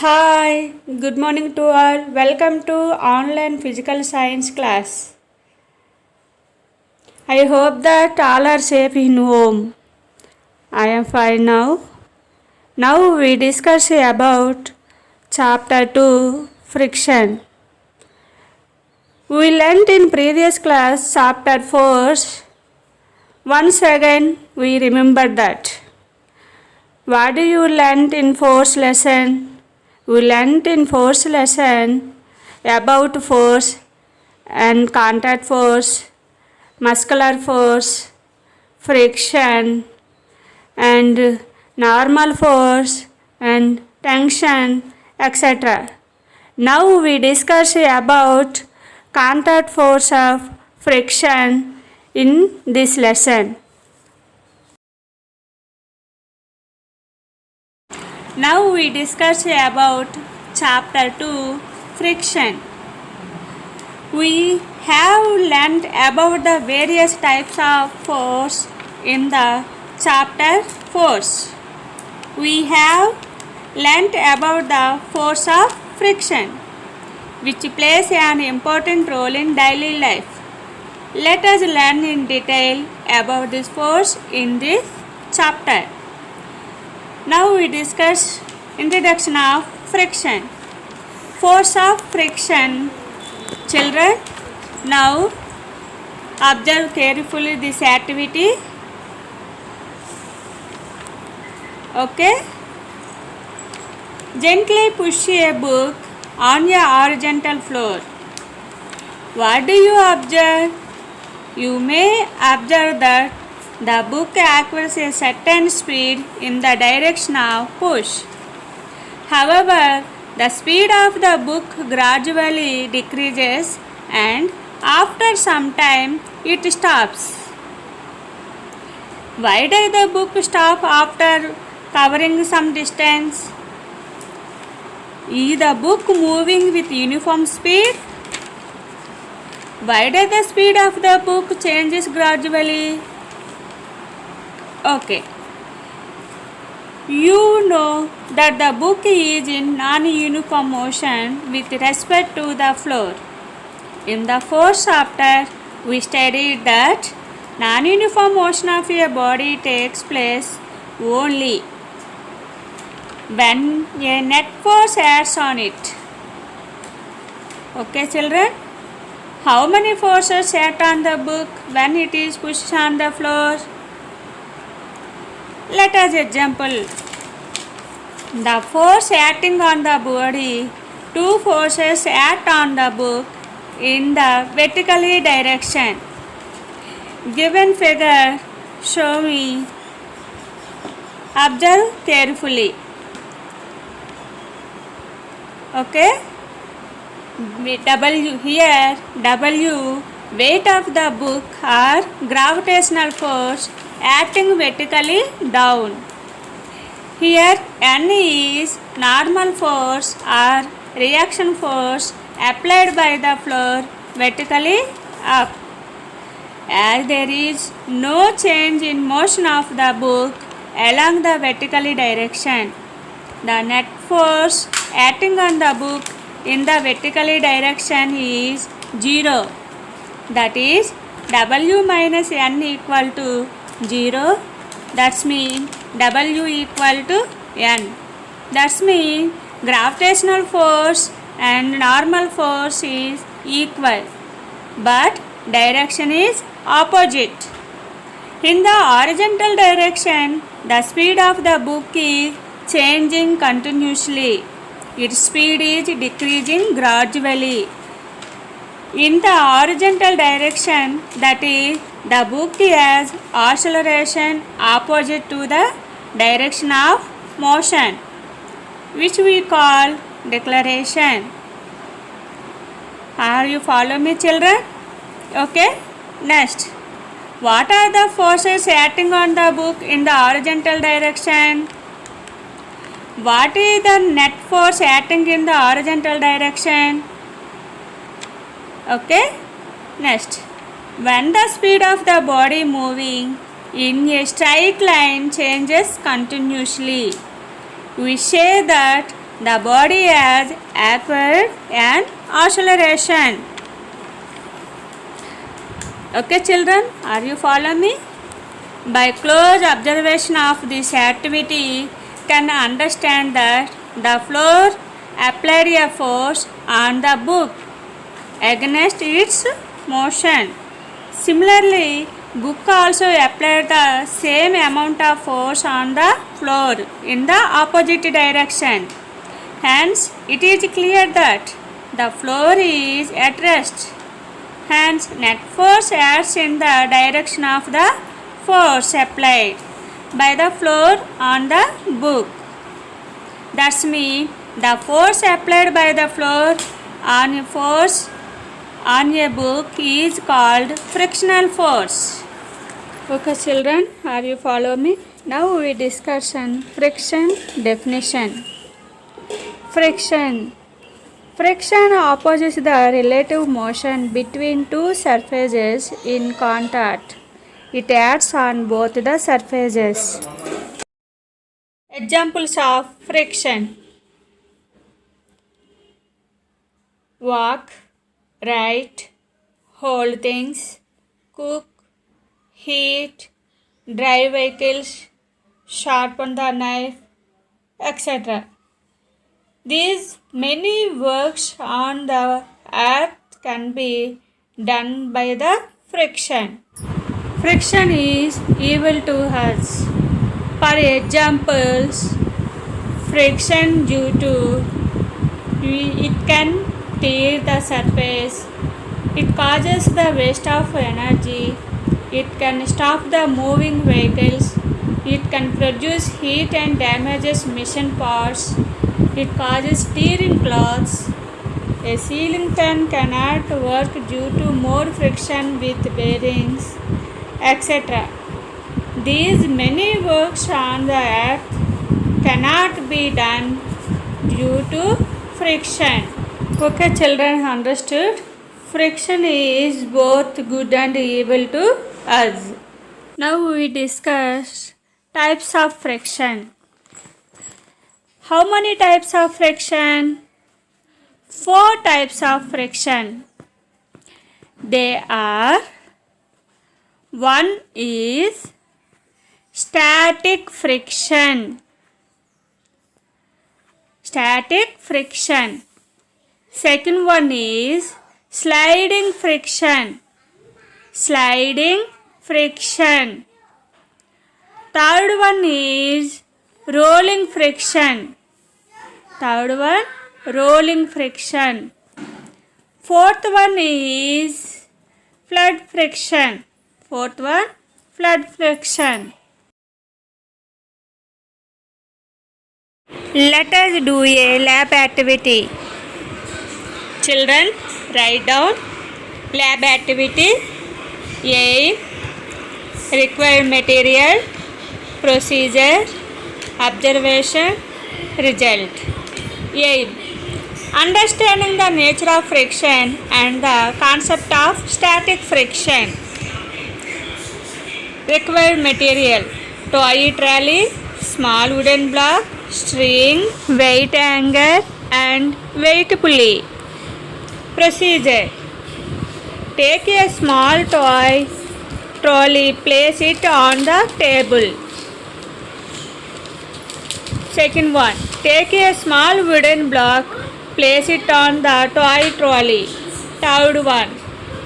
Hi, good morning to all. Welcome to online physical science class. I hope that all are safe in home. I am fine now. Now we discuss about chapter 2 friction. We learnt in previous class chapter 4. Once again we remember that. What do you learnt in force lesson? We learnt in force lesson about force and contact force, muscular force, friction and normal force and tension, etc. Now we discuss about contact force of friction in this lesson. Now we discuss about chapter 2 friction. We have learned about the various types of force in the chapter force. We have learned about the force of friction, which plays an important role in daily life. Let us learn in detail about this force in this chapter. Now we discuss introduction of friction. Force of friction. Children, now observe carefully this activity. Okay? Gently push a book on a horizontal floor. What do you observe? You may observe that the book acquires a certain speed in the direction of push. However, the speed of the book gradually decreases and after some time it stops. Why does the book stop after covering some distance? Is the book moving with uniform speed? Why does the speed of the book changes gradually? Okay. You know that the book is in non-uniform motion with respect to the floor. In the fourth chapter, we studied that non-uniform motion of a body takes place only when a net force acts on it. Okay, children? How many forces act on the book when it is pushed on the floor? Let us example. The force acting on the body, two forces act on the book in the vertically direction. Given figure, show me. Observe carefully. Okay? W here, W weight of the book or gravitational force acting vertically down. Here N is normal force or reaction force applied by the floor vertically up. As there is no change in motion of the book along the vertically direction, the net force acting on the book in the vertically direction is 0. That is W minus N equal to 0. That's mean W equal to N. That's mean gravitational force and normal force is equal, but direction is opposite. In the horizontal direction, the speed of the book is changing continuously. Its speed is decreasing gradually. In the horizontal direction, that is, the book has acceleration opposite to the direction of motion, which we call deceleration. Are you follow me, children? Okay. Next, what are the forces acting on the book in the horizontal direction? What is the net force acting in the horizontal direction? Okay. Next, when the speed of the body moving in a straight line changes continuously, we say that the body has acquired an acceleration. Okay, children, are you following me? By close observation of this activity, can understand that the floor applied a force on the book against its motion. Similarly, book also applied the same amount of force on the floor in the opposite direction. Hence, it is clear that the floor is at rest. Hence, net force acts in the direction of the force applied by the floor on the book. That's mean the force applied by the floor on a book is called frictional force. Okay, children, are you follow me? Now we discussion friction definition. Friction. Friction opposes the relative motion between two surfaces in contact. It acts on both the surfaces. Examples of friction: walk, write, hold things, cook, heat, drive vehicles, sharpen the knife, etc. These many works on the earth can be done by the friction. Friction is equal to us. For examples, friction due to it can tear the surface, it causes the waste of energy, it can stop the moving vehicles, it can produce heat and damages machine parts, it causes tear in clothes. A ceiling fan cannot work due to more friction with bearings, etc. These many works on the earth cannot be done due to friction. Okay, children, understood? Friction is both good and evil to us. Now we discuss types of friction. How many types of friction? 4 types of friction. They are: one is static friction. Static friction. Second one is sliding friction. Sliding friction. Third one is rolling friction. Third one, rolling friction. Fourth one is flood friction. Fourth one, flood friction. Let us do a lab activity. Children, write down lab activity: aim, required material, procedure, observation, result. Aim: understanding the nature of friction and the concept of static friction. Required material: toy trolley, small wooden block, string, weight hanger and weight pulley. Procedure: take a small toy trolley, place it on the table. Second one, take a small wooden block, place it on the toy trolley. Third one,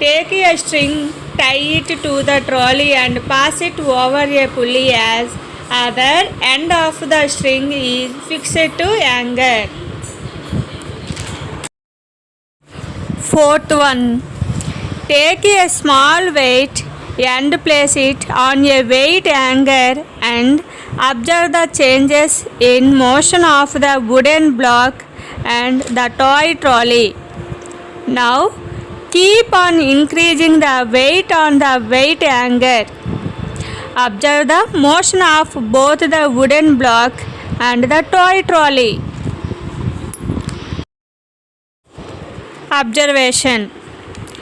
take a string, tie it to the trolley and pass it over a pulley as other end of the string is fixed to hanger. Fourth one, take a small weight and place it on a weight hanger and observe the changes in motion of the wooden block and the toy trolley. Now keep on increasing the weight on the weight hanger. Observe the motion of both the wooden block and the toy trolley. Observation: